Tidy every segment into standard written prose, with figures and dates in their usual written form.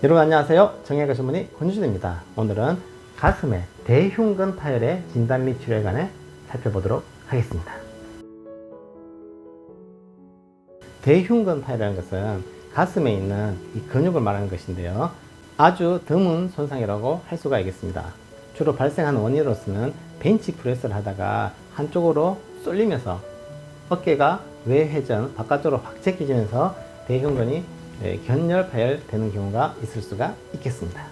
여러분 안녕하세요. 정형외과 전문의 권유진입니다. 오늘은 가슴의 대흉근 파열의 진단 및 치료에 관해 살펴보도록 하겠습니다. 대흉근 파열이라는 것은 가슴에 있는 이 근육을 말하는 것인데요. 아주 드문 손상이라고 할 수가 있겠습니다. 주로 발생하는 원인으로서는 벤치프레스를 하다가 한쪽으로 쏠리면서 어깨가 외회전 바깥쪽으로 확 제껴지면서 대흉근이 견열 파열되는 경우가 있을 수가 있겠습니다.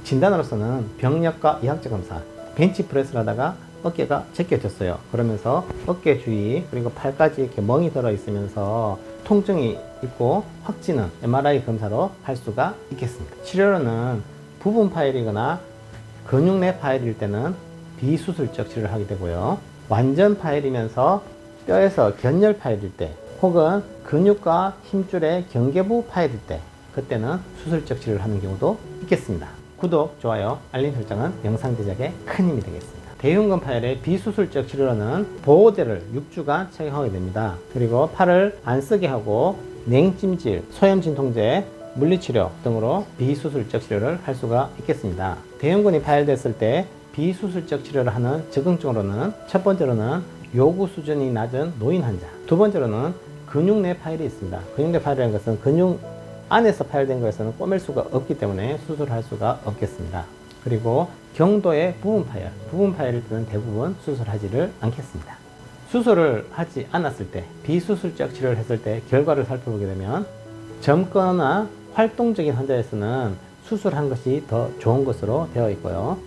진단으로서는 병력과 이학적 검사, 벤치프레스를 하다가 어깨가 제껴졌어요. 그러면서 어깨 주위 그리고 팔까지 이렇게 멍이 들어 있으면서 통증이 있고 확진은 MRI 검사로 할 수가 있겠습니다. 치료로는 부분 파열이거나 근육 내 파열일 때는 비수술적 치료를 하게 되고요. 완전 파열이면서 뼈에서 견열 파열일 때 혹은 근육과 힘줄의 경계부 파열일 때 그때는 수술적 치료를 하는 경우도 있겠습니다. 구독, 좋아요, 알림 설정은 영상 제작에 큰 힘이 되겠습니다. 대흉근 파열의 비수술적 치료로는 보호대를 6주간 착용하게 됩니다. 그리고 팔을 안 쓰게 하고 냉찜질, 소염 진통제, 물리치료 등으로 비수술적 치료를 할 수가 있겠습니다. 대흉근이 파열됐을 때 비수술적 치료를 하는 적응증으로는 첫 번째로는 요구 수준이 낮은 노인 환자, 두 번째로는 근육 내 파열이 있습니다. 근육 내 파열이라는 것은 근육 안에서 파열된 것에서는 꼬맬 수가 없기 때문에 수술할 수가 없겠습니다. 그리고 경도의 부분 파열일 때는 대부분 수술하지를 않겠습니다. 수술을 하지 않았을 때, 비수술적 치료를 했을 때 결과를 살펴보게 되면 젊거나 활동적인 환자에서는 수술한 것이 더 좋은 것으로 되어 있고요.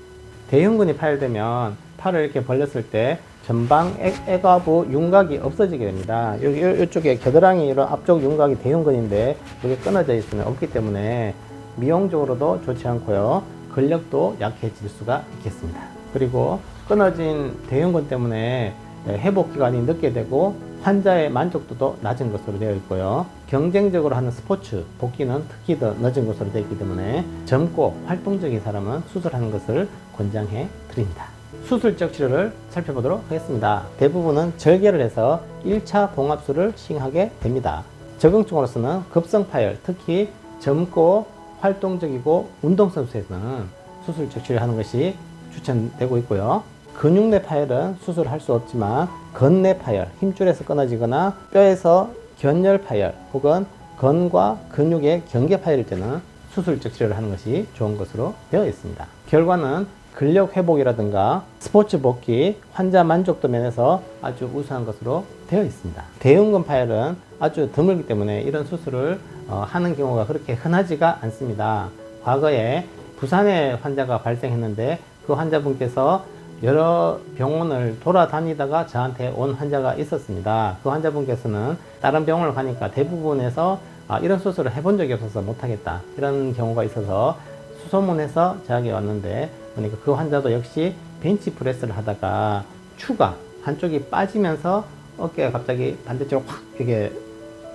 대흉근이 파열되면 팔을 이렇게 벌렸을 때 전방 애가부 윤곽이 없어지게 됩니다. 이쪽에 겨드랑이 이런 앞쪽 윤곽이 대흉근인데 이게 끊어져 있으면 없기 때문에 미용적으로도 좋지 않고요. 근력도 약해질 수가 있겠습니다. 그리고 끊어진 대흉근 때문에 회복 기간이 늦게 되고 환자의 만족도도 낮은 것으로 되어 있고요. 경쟁적으로 하는 스포츠, 복귀는 특히 더 늦은 것으로 되어 있기 때문에 젊고 활동적인 사람은 수술하는 것을 권장해 드립니다. 수술적 치료를 살펴보도록 하겠습니다. 대부분은 절개를 해서 1차 봉합술을 시행하게 됩니다. 적응증으로서는 급성 파열, 특히 젊고 활동적이고 운동선수에서는 수술적 치료를 하는 것이 추천되고 있고요. 근육 내 파열은 수술할 수 없지만 건 내 파열, 힘줄에서 끊어지거나 뼈에서 견열 파열 혹은 건과 근육의 경계 파열일 때는 수술적 치료를 하는 것이 좋은 것으로 되어 있습니다. 결과는 근력 회복이라든가 스포츠 복귀, 환자 만족도 면에서 아주 우수한 것으로 되어 있습니다. 대흉근 파열은 아주 드물기 때문에 이런 수술을 하는 경우가 그렇게 흔하지가 않습니다. 과거에 부산에 환자가 발생했는데 그 환자분께서 여러 병원을 돌아다니다가 저한테 온 환자가 있었습니다. 그 환자분께서는 다른 병원을 가니까 대부분에서 이런 수술을 해본 적이 없어서 못하겠다 이런 경우가 있어서 수소문해서 저에게 왔는데 보니까 그 환자도 역시 벤치프레스를 하다가 추가 한쪽이 빠지면서 어깨가 갑자기 반대쪽으로 확 이렇게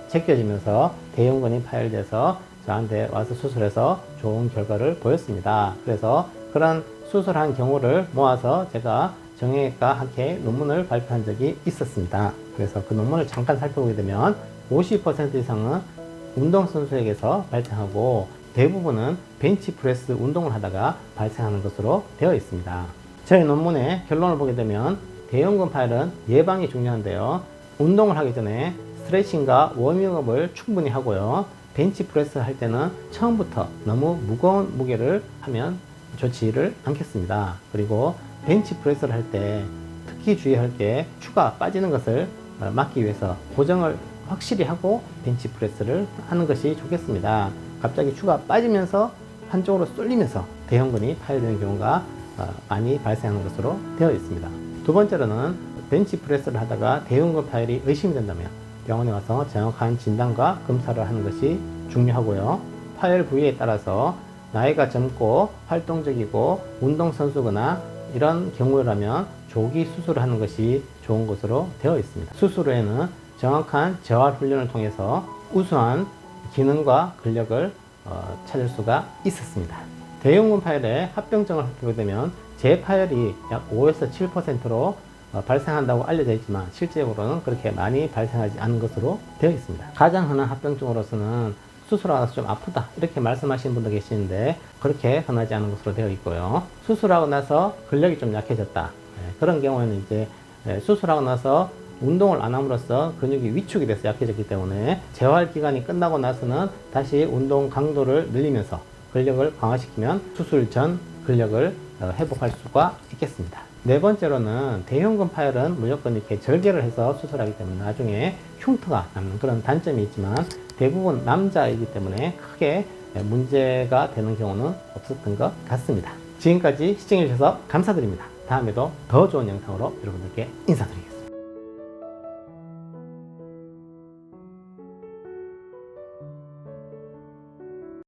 제껴지면서 대흉근이 파열돼서 저한테 와서 수술해서 좋은 결과를 보였습니다. 그래서 그런 수술한 경우를 모아서 제가 정형외과 학회 논문을 발표한 적이 있었습니다. 그래서 그 논문을 잠깐 살펴보게 되면 50% 이상은 운동선수에게서 발생하고 대부분은 벤치프레스 운동을 하다가 발생하는 것으로 되어 있습니다. 저희 논문의 결론을 보게 되면 대흉근 파열은 예방이 중요한데요. 운동을 하기 전에 스트레칭과 워밍업을 충분히 하고요. 벤치프레스 할 때는 처음부터 너무 무거운 무게를 하면 좋지를 않겠습니다. 그리고 벤치프레스를 할 때 특히 주의할 게 추가 빠지는 것을 막기 위해서 고정을 확실히 하고 벤치프레스를 하는 것이 좋겠습니다. 갑자기 추가 빠지면서 한쪽으로 쏠리면서 대흉근이 파열되는 경우가 많이 발생하는 것으로 되어 있습니다. 두 번째로는 벤치프레스를 하다가 대흉근 파열이 의심이 된다면 병원에 와서 정확한 진단과 검사를 하는 것이 중요하고요. 파열 부위에 따라서 나이가 젊고 활동적이고 운동선수거나 이런 경우라면 조기 수술을 하는 것이 좋은 것으로 되어 있습니다. 수술 후에는 정확한 재활 훈련을 통해서 우수한 기능과 근력을 찾을 수가 있었습니다. 대흉근 파열의 합병증을 살펴보게 되면 재파열이 약 5에서 7%로 발생한다고 알려져 있지만 실제적으로는 그렇게 많이 발생하지 않은 것으로 되어 있습니다. 가장 흔한 합병증으로서는 수술하고 나서 좀 아프다 이렇게 말씀하시는 분도 계시는데 그렇게 흔하지 않은 것으로 되어 있고요. 수술하고 나서 근력이 좀 약해졌다. 그런 경우에는 이제 수술하고 나서 운동을 안 함으로써 근육이 위축이 돼서 약해졌기 때문에 재활 기간이 끝나고 나서는 다시 운동 강도를 늘리면서 근력을 강화시키면 수술 전 근력을 회복할 수가 있겠습니다. 네 번째로는 대흉근 파열은 무조건 이렇게 절개를 해서 수술하기 때문에 나중에 흉터가 남는 그런 단점이 있지만 대부분 남자이기 때문에 크게 문제가 되는 경우는 없었던 것 같습니다. 지금까지 시청해 주셔서 감사드립니다. 다음에도 더 좋은 영상으로 여러분들께 인사드리겠습니다.